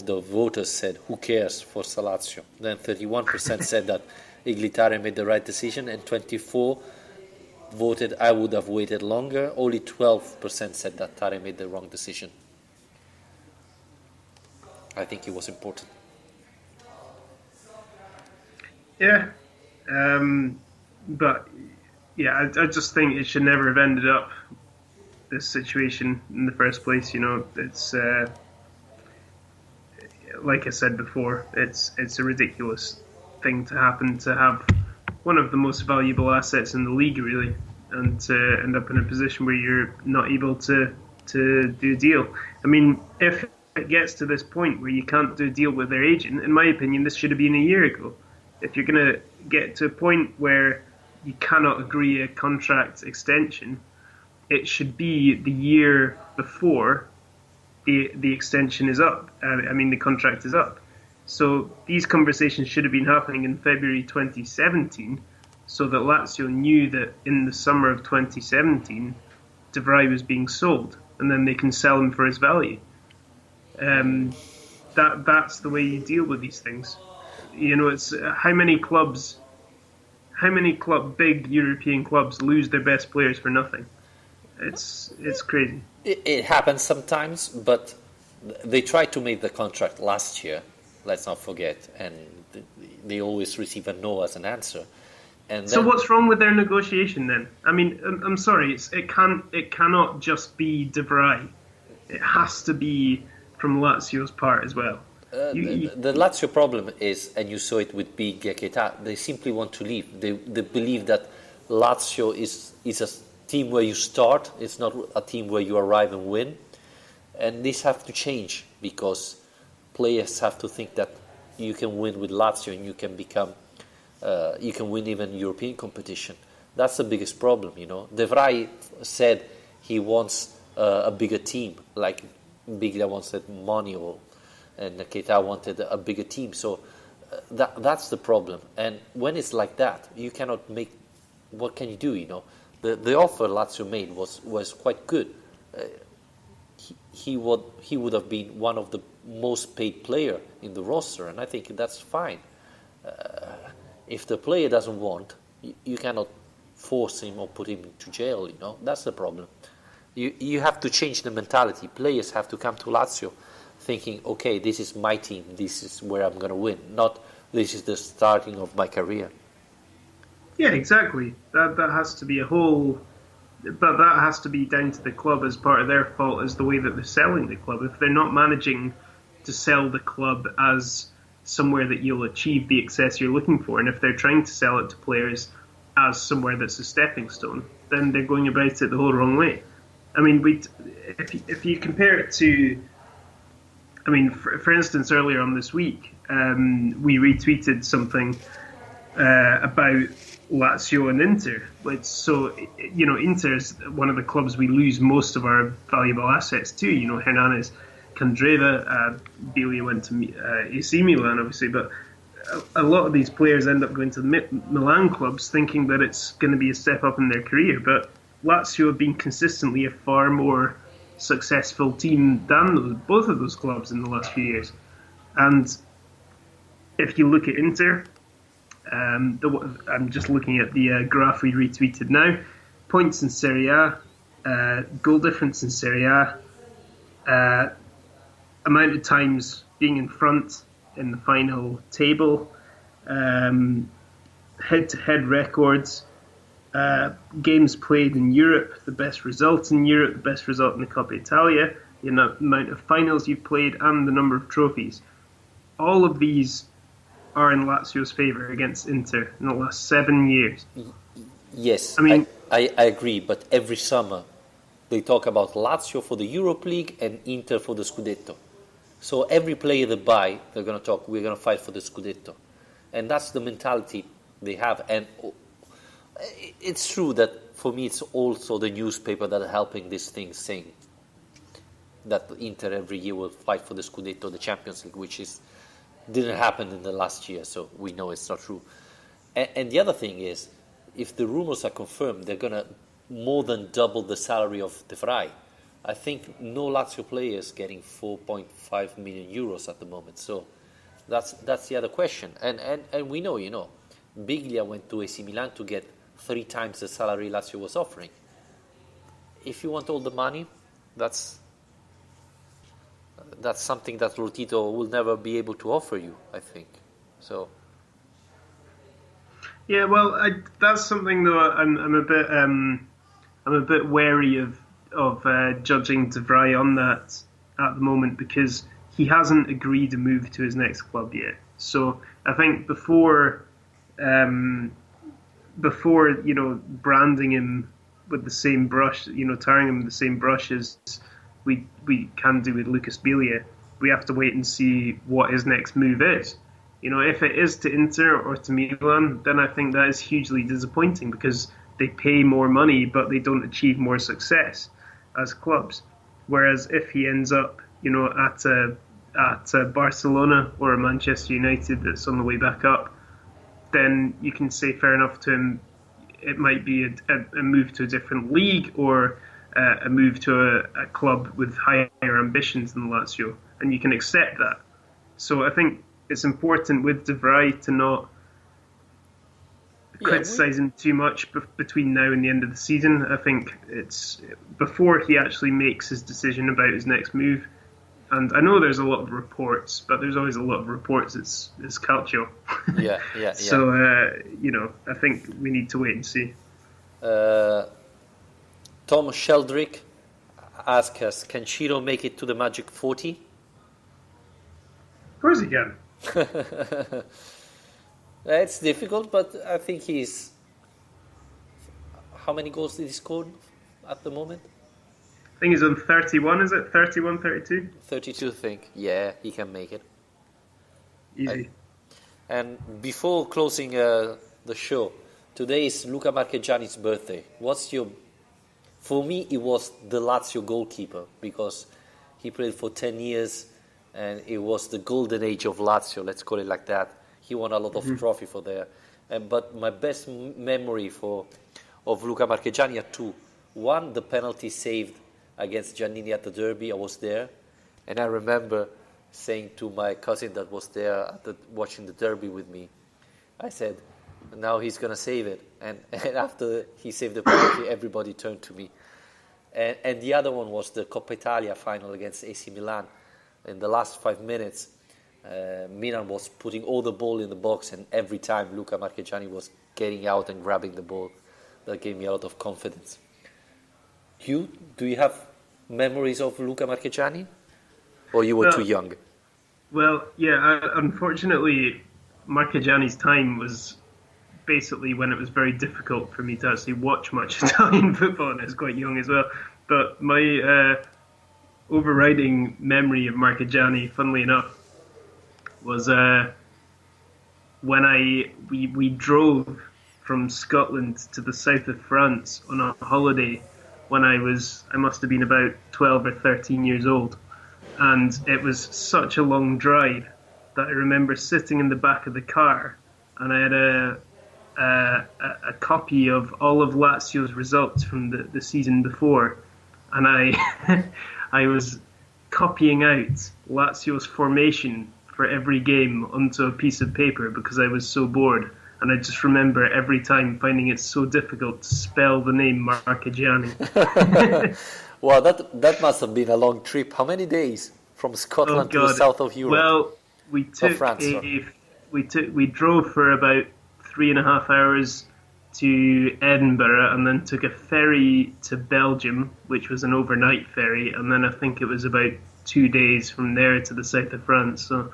the voters said, "Who cares?" for Lazio. Then 31% said that Iglitare made the right decision, and 24% voted, "I would have waited longer." Only 12% said that Tare made the wrong decision. I think it was important. Yeah, but yeah, I just think it should never have ended up this situation in the first place. You know, it's like I said before, it's a ridiculous thing to happen, to have one of the most valuable assets in the league, really, and to end up in a position where you're not able to do a deal. I mean, if it gets to this point where you can't do a deal with their agent, in my opinion, this should have been a year ago. If you're going to get to a point where you cannot agree a contract extension, it should be the year before the extension is up. The contract is up. So these conversations should have been happening in February 2017, so that Lazio knew that in the summer of 2017, De Vrij was being sold, and then they can sell him for his value. That's the way you deal with these things. You know, it's how many big European clubs lose their best players for nothing. It's crazy. It happens sometimes, but they tried to make the contract last year, Let's not forget, and they always receive a no as an answer. And so then, what's wrong with their negotiation then? I mean, I'm sorry, it cannot just be De Vrij. It has to be from Lazio's part as well. the Lazio problem is, and you saw it with Big Keita, they simply want to leave. They believe that Lazio is a team where you start, it's not a team where you arrive and win. And this have to change, because players have to think that you can win with Lazio and you can become, you can win even European competition. That's the biggest problem, you know. De Vrij said he wants a bigger team, like Biglia wanted money, and Keita wanted a bigger team. So that's the problem. And when it's like that, you cannot make. What can you do? You know, the offer Lazio made was quite good. He would have been one of the most paid player in the roster, and I think that's fine. If the player doesn't want, you cannot force him or put him into jail. You know, that's the problem. You have to change the mentality. Players have to come to Lazio thinking, okay, this is my team, this is where I'm going to win, not this is the starting of my career. Yeah, exactly. That has to be a whole, but that has to be down to the club as part of their fault, as the way that they're selling the club. If they're not managing to sell the club as somewhere that you'll achieve the success you're looking for, and if they're trying to sell it to players as somewhere that's a stepping stone, then they're going about it the whole wrong way. I mean, if you compare it to, I mean, for instance, earlier on this week, we retweeted something about Lazio and Inter. So, you know, Inter is one of the clubs we lose most of our valuable assets to. You know, Hernandez, Candreva, Biglia went to AC Milan, obviously, but a lot of these players end up going to the Milan clubs thinking that it's going to be a step up in their career. But Lazio have been consistently a far more successful team than both of those clubs in the last few years. And if you look at Inter, I'm just looking at the graph we retweeted now. Points in Serie A, goal difference in Serie A, amount of times being in front in the final table, head-to-head records, games played in Europe, the best result in Europe, the best result in the Coppa Italia, the amount of finals you've played, and the number of trophies. All of these are in Lazio's favour against Inter in the last 7 years. Yes, I mean, I agree, but every summer they talk about Lazio for the Europa League and Inter for the Scudetto. So every player they buy, they're going to talk, we're going to fight for the Scudetto. And that's the mentality they have. And it's true that for me it's also the newspaper that are helping this thing, saying that Inter every year will fight for the Scudetto, the Champions League, which didn't happen in the last year, so we know it's not true. And the other thing is, if the rumors are confirmed, they're going to more than double the salary of De Vrij. I think no Lazio player is getting 4.5 million euros at the moment, so that's the other question. And we know, you know, Biglia went to AC Milan to get 3 times the salary Lazio was offering. If you want all the money, that's something that Lotito will never be able to offer you, I think. So. Yeah, well, that's something though. I'm a bit wary of judging De Vrij on that at the moment, because he hasn't agreed to move to his next club yet. So I think before you know, branding him with the same brush, you know, tarring him with the same brush as we can do with Lucas Biglia, we have to wait and see what his next move is. You know, if it is to Inter or to Milan, then I think that is hugely disappointing, because they pay more money but they don't achieve more success as clubs. Whereas if he ends up, you know, at Barcelona or a Manchester United that's on the way back up, then you can say fair enough to him. It might be a move to a different league, or a move to a club with higher ambitions than Lazio, and you can accept that. So I think it's important with De Vrij to not criticise him too much between now and the end of the season. I think it's before he actually makes his decision about his next move, And I know there's a lot of reports, but there's always a lot of reports. It's calcio. Yeah. So, I think we need to wait and see. Tom Sheldrick asks us, can Ciro make it to the magic 40? Of course he can. It's difficult, but I think he's... How many goals did he score at the moment? I think he's on 31, is it? 31, 32? 32, I think. Yeah, he can make it. Easy. And before closing the show, today is Luca Marchegiani's birthday. For me, it was the Lazio goalkeeper, because he played for 10 years and it was the golden age of Lazio, let's call it like that. He won a lot of trophy for there. But my best memory of Luca Marchegiani are two. One, the penalty saved against Giannini at the derby. I was there, and I remember saying to my cousin that was there watching the derby with me, I said, now he's going to save it. And after he saved the penalty, everybody turned to me. And the other one was the Coppa Italia final against AC Milan. In the last 5 minutes, Milan was putting all the ball in the box, and every time Luca Marchegiani was getting out and grabbing the ball. That gave me a lot of confidence. Do you have memories of Luca Marchegiani? Or you were too young? Well, yeah, unfortunately, Marchegiani's time was basically when it was very difficult for me to actually watch much Italian football, and I was quite young as well. But my overriding memory of Marchegiani, funnily enough, was when we drove from Scotland to the south of France on a holiday when I must have been about 12 or 13 years old. And it was such a long drive that I remember sitting in the back of the car, and I had a copy of all of Lazio's results from the season before. And I was copying out Lazio's formation for every game onto a piece of paper because I was so bored. And I just remember every time finding it so difficult to spell the name Marchegiani. Wow, that must have been a long trip. How many days from Scotland to the south of Europe? Well, we drove for about 3.5 hours to Edinburgh, and then took a ferry to Belgium, which was an overnight ferry, and then I think it was about 2 days from there to the south of France. So,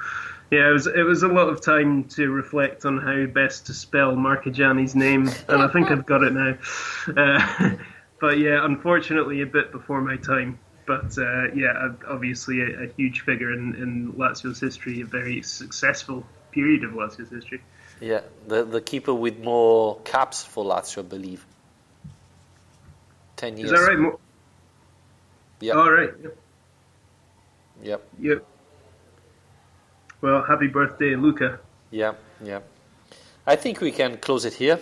yeah, it was a lot of time to reflect on how best to spell Marchegiani's name, and I think I've got it now. But yeah, unfortunately, a bit before my time. But yeah, obviously a huge figure in Lazio's history, a very successful period of Lazio's history. Yeah, the keeper with more caps for Lazio, I believe. 10 years. Is that right? Yeah. All right. Yep. Yep. Well, happy birthday, Luca. Yeah. I think we can close it here.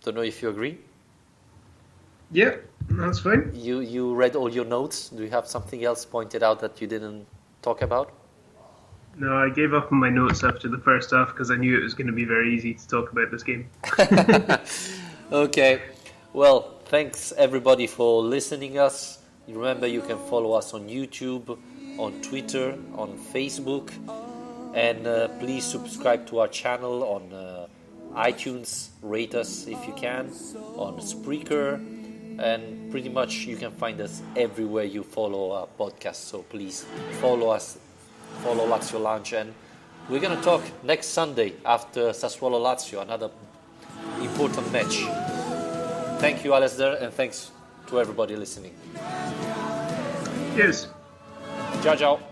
Don't know if you agree. Yeah, that's fine. You read all your notes. Do you have something else pointed out that you didn't talk about? No, I gave up on my notes after the first half because I knew it was going to be very easy to talk about this game. Okay. Well, thanks everybody for listening us. Remember, you can follow us on YouTube, on Twitter, on Facebook. And please subscribe to our channel on iTunes. Rate us if you can. On Spreaker. And pretty much you can find us everywhere you follow our podcast. So please follow us. Follow Lazio Lounge, and we're going to talk next Sunday after Sassuolo Lazio, another important match. Thank you, Alistair, and thanks to everybody listening. Cheers. Ciao, ciao.